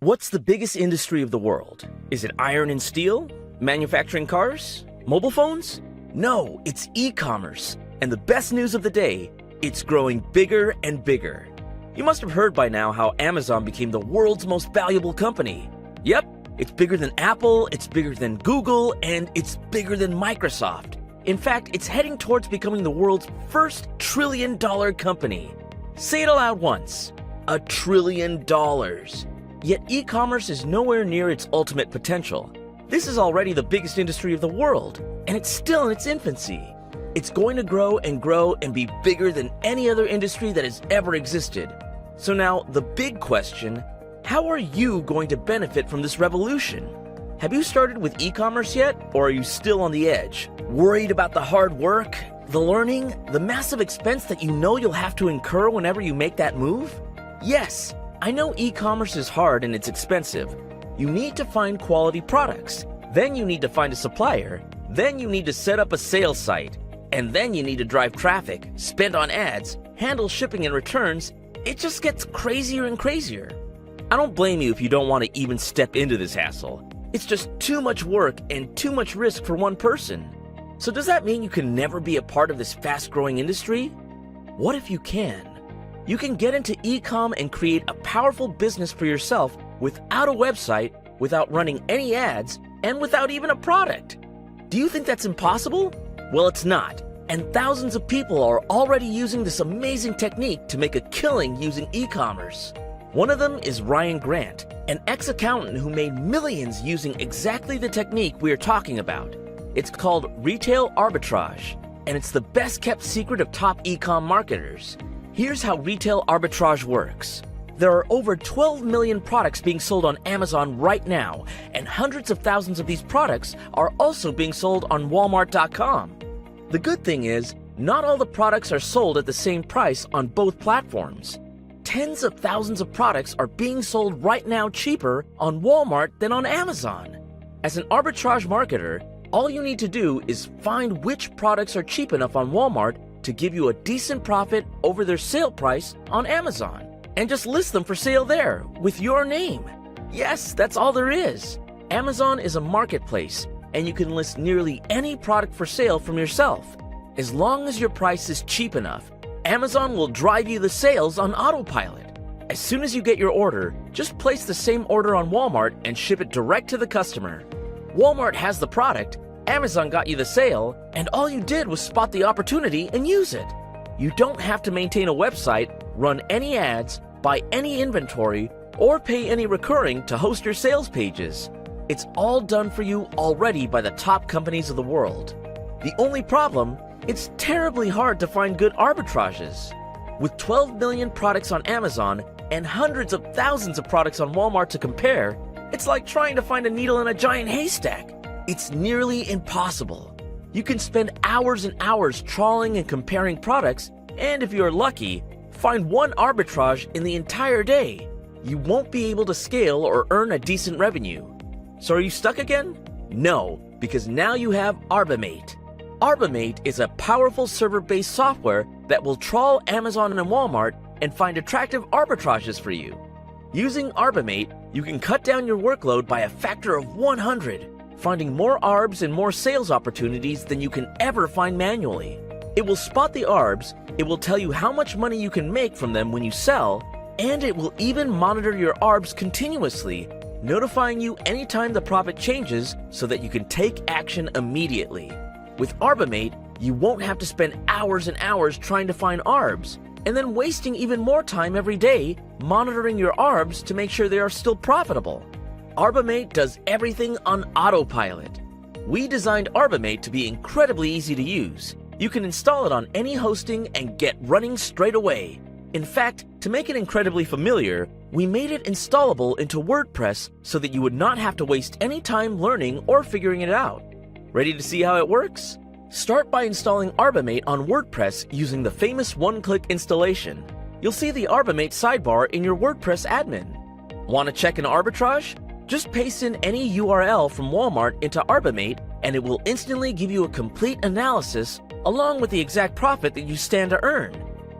What's the biggest industry of the world? Is it iron and steel? Manufacturing cars? Mobile phones? No, it's e-commerce. And the best news of the day, it's growing bigger and bigger. You must have heard by now how Amazon became the world's most valuable company. Yep, it's bigger than Apple, it's bigger than Google, and it's bigger than Microsoft. In fact, it's heading towards becoming the world's first trillion-dollar company. Say it aloud once. $1 trillion. Yet e-commerce is nowhere near its ultimate potential. This is already the biggest industry of the world, and it's still in its infancy. It's going to grow and be bigger than any other industry that has ever existed. So now, the big question, how are you going to benefit from this revolution? Have you started with e-commerce yet, or are you still on the edge? Worried about the hard work, the learning, the massive expense that you know you'll have to incur whenever you make that move? Yes, I know e-commerce is hard and it's expensive. You need to find quality products. Then you need to find a supplier. Then you need to set up a sales site. And then you need to drive traffic, spend on ads, handle shipping and returns. It just gets crazier and crazier. I don't blame you if you don't want to even step into this hassle. It's just too much work and too much risk for one person. So does that mean you can never be a part of this fast-growing industry? What if you can? You can get into eCom and create a powerful business for yourself without a website, without running any ads, and without even a product. Do you think that's impossible? Well, it's not. And thousands of people are already using this amazing technique to make a killing using e-commerce. One of them is Ryan Grant, an ex-accountant who made millions using exactly the technique we are talking about. It's called retail arbitrage, and it's the best-kept secret of top e-com marketers. Here's how retail arbitrage works. There are over 12 million products being sold on Amazon right now, and hundreds of thousands of these products are also being sold on Walmart.com. The good thing is, not all the products are sold at the same price on both platforms. Tens of thousands of products are being sold right now cheaper on Walmart than on Amazon. As an arbitrage marketer, all you need to do is find which products are cheap enough on Walmart to give you a decent profit over their sale price on Amazon, and just list them for sale there with your name. Yes, that's all there is. Amazon is a marketplace, and you can list nearly any product for sale from yourself. As long as your price is cheap enough, Amazon will drive you the sales on autopilot. As soon as you get your order, just place the same order on Walmart and ship it direct to the customer. Walmart has the product, Amazon got you the sale, and all you did was spot the opportunity and use it. You don't have to maintain a website, run any ads, buy any inventory, or pay any recurring to host your sales pages. It's all done for you already by the top companies of the world. The only problem, it's terribly hard to find good arbitrages. With 12 million products on Amazon and hundreds of thousands of products on Walmart to compare, it's like trying to find a needle in a giant haystack. It's nearly impossible. You can spend hours and hours trawling and comparing products, and if you're lucky, find one arbitrage in the entire day. You won't be able to scale or earn a decent revenue. So are you stuck again? No, because now you have arbiMate. arbiMate is a powerful server-based software that will trawl Amazon and Walmart and find attractive arbitrages for you. Using arbiMate, you can cut down your workload by a factor of 100. Finding more arbs and more sales opportunities than you can ever find manually. It will spot the arbs, it will tell you how much money you can make from them when you sell, and it will even monitor your arbs continuously, notifying you anytime the profit changes so that you can take action immediately. With arbiMate, you won't have to spend hours and hours trying to find arbs, and then wasting even more time every day monitoring your arbs to make sure they are still profitable. arbiMate does everything on autopilot. We designed arbiMate to be incredibly easy to use. You can install it on any hosting and get running straight away. In fact, to make it incredibly familiar, we made it installable into WordPress so that you would not have to waste any time learning or figuring it out. Ready to see how it works? Start by installing arbiMate on WordPress using the famous one-click installation. You'll see the arbiMate sidebar in your WordPress admin. Want to check an arbitrage? Just paste in any URL from Walmart into arbiMate and it will instantly give you a complete analysis along with the exact profit that you stand to earn.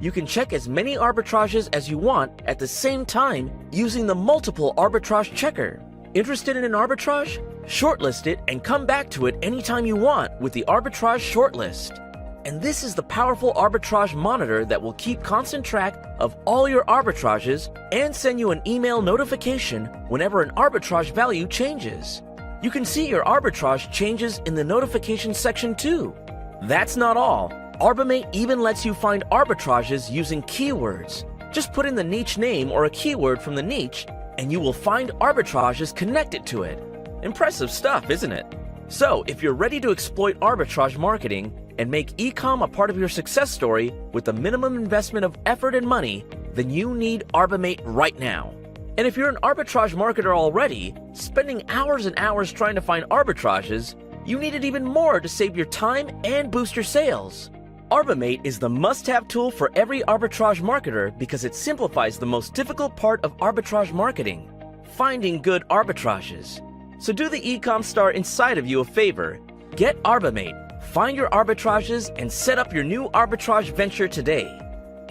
You can check as many arbitrages as you want at the same time using the multiple arbitrage checker. Interested in an arbitrage? Shortlist it and come back to it anytime you want with the arbitrage shortlist. And this is the powerful arbitrage monitor that will keep constant track of all your arbitrages and send you an email notification whenever an arbitrage value changes. You can see your arbitrage changes in the notification section too. That's not all. arbiMate even lets you find arbitrages using keywords. Just put in the niche name or a keyword from the niche and you will find arbitrages connected to it. Impressive stuff, isn't it? So, if you're ready to exploit arbitrage marketing and make eCom a part of your success story with the minimum investment of effort and money, then you need arbiMate right now. And if you're an arbitrage marketer already, spending hours and hours trying to find arbitrages, you need it even more to save your time and boost your sales. arbiMate is the must-have tool for every arbitrage marketer because it simplifies the most difficult part of arbitrage marketing, finding good arbitrages. So do the eCom star inside of you a favor. Get arbiMate, find your arbitrages, and set up your new arbitrage venture today.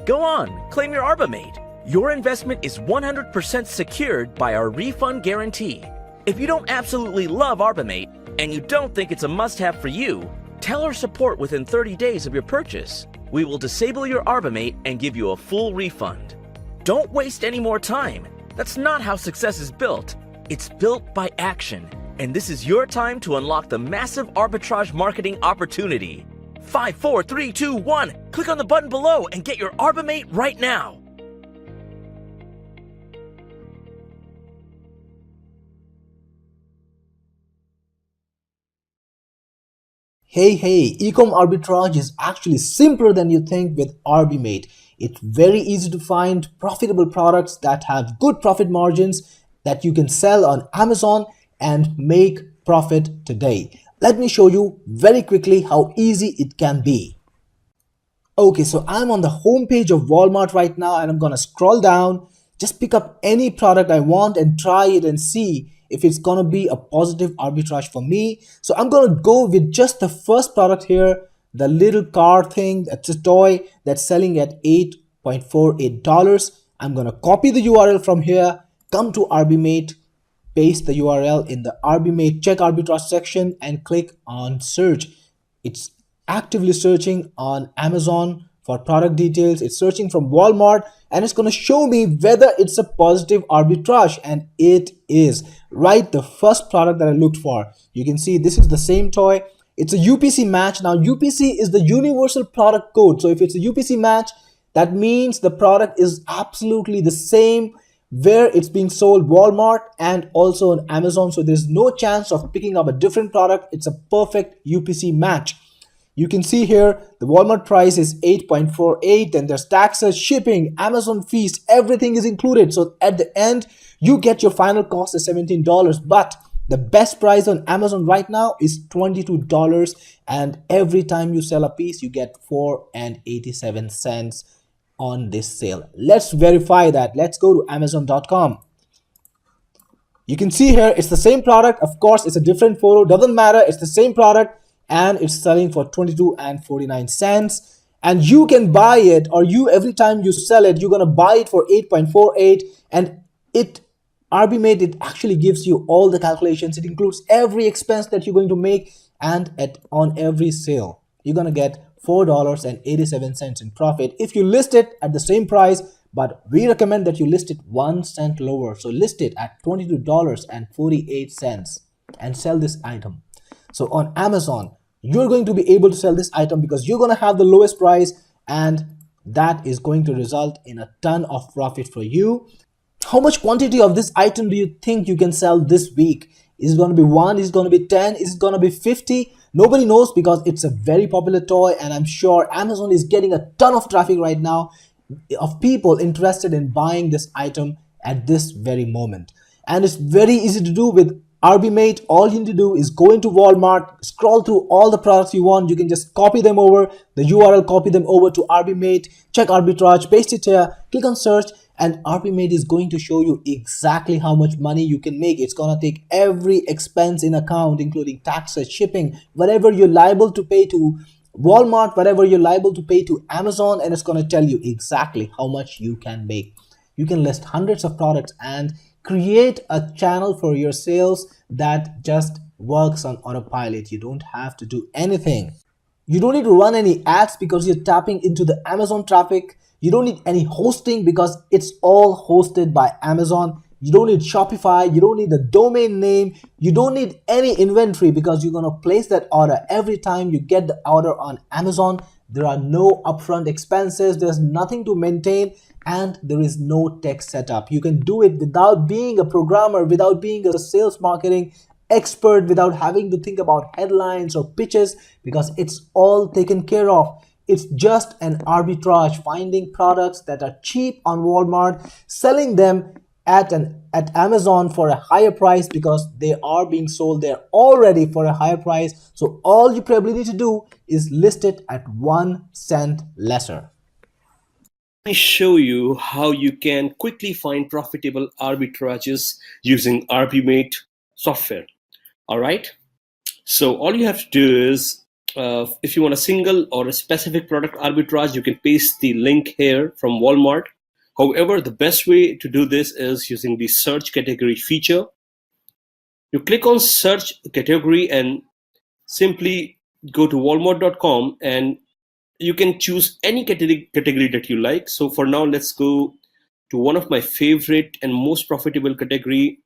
Go on, claim your arbiMate. Your investment is 100% secured by our refund guarantee. If you don't absolutely love arbiMate and you don't think it's a must-have for you, tell our support within 30 days of your purchase. We will disable your arbiMate and give you a full refund. Don't waste any more time. That's not how success is built. It's built by action, and this is your time to unlock the massive arbitrage marketing opportunity. 5, 4, 3, 2, 1. Click on the button below and get your arbiMate right now. Hey, eCom arbitrage is actually simpler than you think with arbiMate. It's very easy to find profitable products that have good profit margins that you can sell on Amazon and make profit today. Let me show you very quickly how easy it can be. Okay, so I'm on the home page of Walmart right now and I'm gonna scroll down, just pick up any product I want and try it and see if it's gonna be a positive arbitrage for me. So I'm gonna go with just the first product here, the little car thing. That's a toy that's selling at $8.48. I'm gonna copy the URL from here, come to arbiMate, paste the URL in the arbiMate check arbitrage section and click on search. It's actively searching on Amazon for product details. It's searching from Walmart and it's going to show me whether it's a positive arbitrage, and it is right the first product that I looked for. You can see this is the same toy. It's a UPC match. Now UPC is the universal product code. So if it's a UPC match, that means the product is absolutely the same where it's being sold, Walmart and also on Amazon. So there's no chance of picking up a different product. It's a perfect UPC match. You can see here the Walmart price is $8.48, and there's taxes, shipping, Amazon fees, everything is included. So at the end, you get your final cost is $17, but the best price on Amazon right now is $22, and every time you sell a piece, you get $4.87 on this sale. Let's verify that. Let's go to Amazon.com. You can see here it's the same product. Of course, it's a different photo, doesn't matter. It's the same product and it's selling for $22.49. And you can buy it, or you every time you sell it, you're gonna buy it for $8.48, and arbiMate, it actually gives you all the calculations. It includes every expense that you're going to make, and on every sale you're gonna get $4.87 in profit if you list it at the same price, but we recommend that you list it 1 cent lower. So list it at $22.48 and sell this item. So on Amazon, you're going to be able to sell this item because you're going to have the lowest price, and that is going to result in a ton of profit for you. How much quantity of this item do you think you can sell this week? Is it going to be 1? Is it going to be 10? Is it going to be 50? Nobody knows because it's a very popular toy, and I'm sure Amazon is getting a ton of traffic right now of people interested in buying this item at this very moment. And it's very easy to do with arbiMate. All you need to do is go into Walmart, scroll through all the products you want. You can just copy them over, the URL, copy them over to arbiMate, check arbitrage, paste it here, click on search, and arbiMate is going to show you exactly how much money you can make. It's going to take every expense in account, including taxes, shipping, whatever you're liable to pay to Walmart, whatever you're liable to pay to Amazon, and it's going to tell you exactly how much you can make. You can list hundreds of products and create a channel for your sales that just works on autopilot. You don't have to do anything. You don't need to run any ads because you're tapping into the Amazon traffic. You don't need any hosting because it's all hosted by Amazon. You don't need Shopify. You don't need the domain name. You don't need any inventory because you're going to place that order every time you get the order on Amazon. There are no upfront expenses. There's nothing to maintain, and there is no tech setup. You can do it without being a programmer, without being a sales marketing expert, without having to think about headlines or pitches, because it's all taken care of. It's just an arbitrage, finding products that are cheap on Walmart, selling them at Amazon for a higher price because they are being sold there already for a higher price. So all you probably need to do is list it at 1 cent lesser. Let me show you how you can quickly find profitable arbitrages using arbiMate software. All right. So all you have to do is, if you want a single or a specific product arbitrage, you can paste the link here from Walmart. However, the best way to do this is using the search category feature. You click on search category and simply go to walmart.com, and you can choose any category that you like. So for now, let's go to one of my favorite and most profitable category,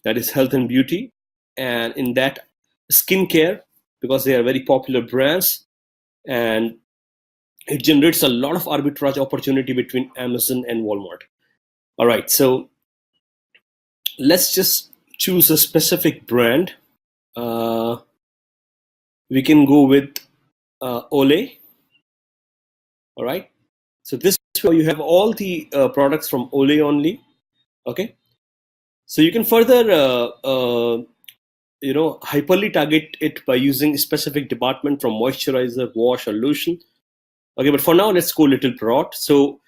that is health and beauty. And in that, skincare, because they are very popular brands, and it generates a lot of arbitrage opportunity between Amazon and Walmart. All right, so let's just choose a specific brand. We can go with Olay. All right, so this is where you have all the products from Olay only. Okay, so you can further hyperly target it by using a specific department from moisturizer, wash, or lotion. Okay, but for now, let's go a little broad. So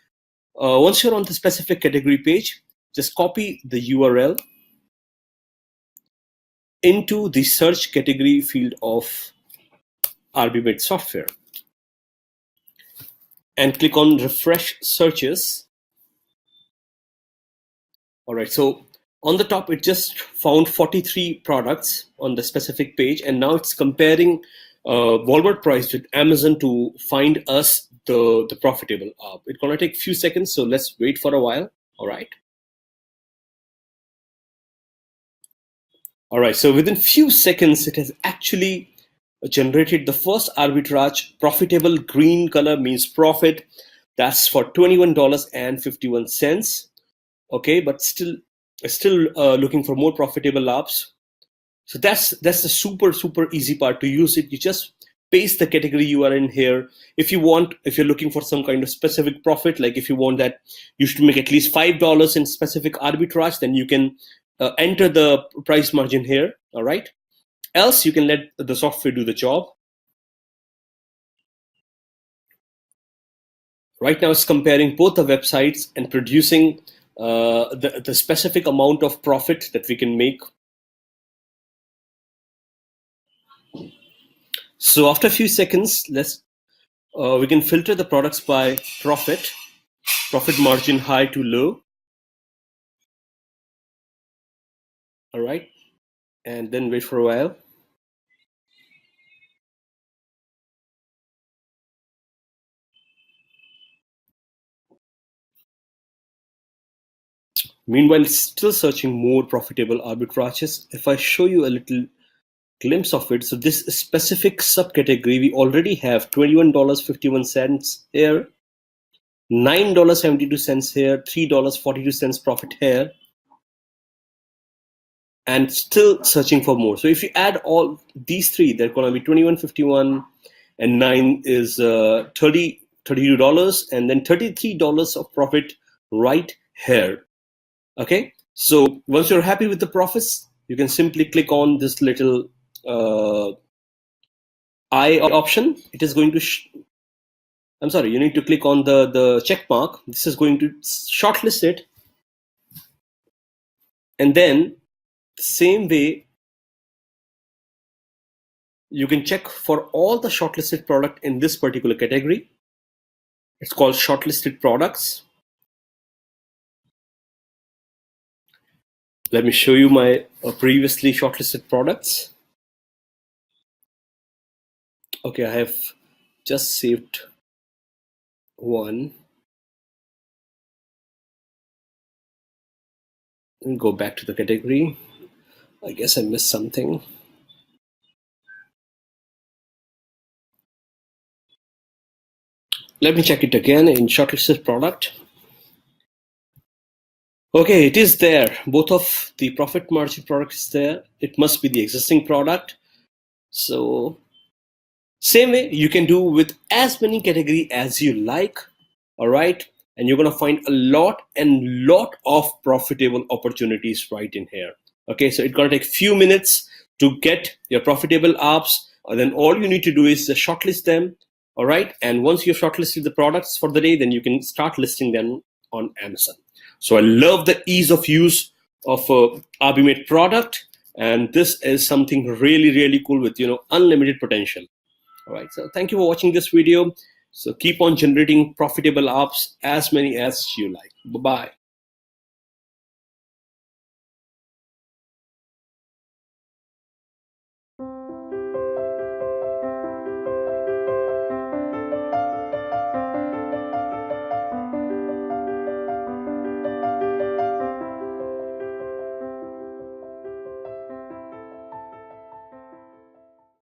once you're on the specific category page, just copy the URL into the search category field of arbiMate software and click on refresh searches. All right, so on the top, it just found 43 products on the specific page, and now it's comparing Walmart price with Amazon to find us the profitable. It's gonna take a few seconds, so let's wait for a while. All right. All right, so within few seconds, it has actually generated the first arbitrage. Profitable green color means profit. That's for $21.51. Okay, but still looking for more profitable apps. So that's the super easy part to use it. You just paste the category you are in here. If you're looking for some kind of specific profit, like if you want that you should make at least $5 in specific arbitrage, then you can enter the price margin here. All right, else you can let the software do the job. Right now it's comparing both the websites and producing the specific amount of profit that we can make. So after a few seconds, we can filter the products by profit margin, high to low. All right, and then wait for a while. Meanwhile, it's still searching more profitable arbitrages. If I show you a little glimpse of it, so this specific subcategory, we already have $21.51 here, $9.72 here, $3.42 profit here, and still searching for more. So if you add all these three, they're going to be $21.51, and 9 is $32, and then $33 of profit right here. Okay, so once you're happy with the profits, you can simply click on this little I option. It is going to I'm sorry, you need to click on the check mark. This is going to shortlist it, and then the same way you can check for all the shortlisted product in this particular category. It's called shortlisted products. Let me show you my previously shortlisted products. Okay, I have just saved one. And go back to the category. I guess I missed something. Let me check it again in shortlisted product. Okay, it is there. Both of the profit margin product is there. It must be the existing product. So same way you can do with as many category as you like. All right. And you're going to find a lot of profitable opportunities right in here. Okay, so it's going to take few minutes to get your profitable apps. And then all you need to do is just shortlist them. All right. And once you've shortlisted the products for the day, then you can start listing them on Amazon. So I love the ease of use of arbiMate product. And this is something really, really cool with, unlimited potential. All right. So thank you for watching this video. So keep on generating profitable apps, as many as you like. Bye-bye.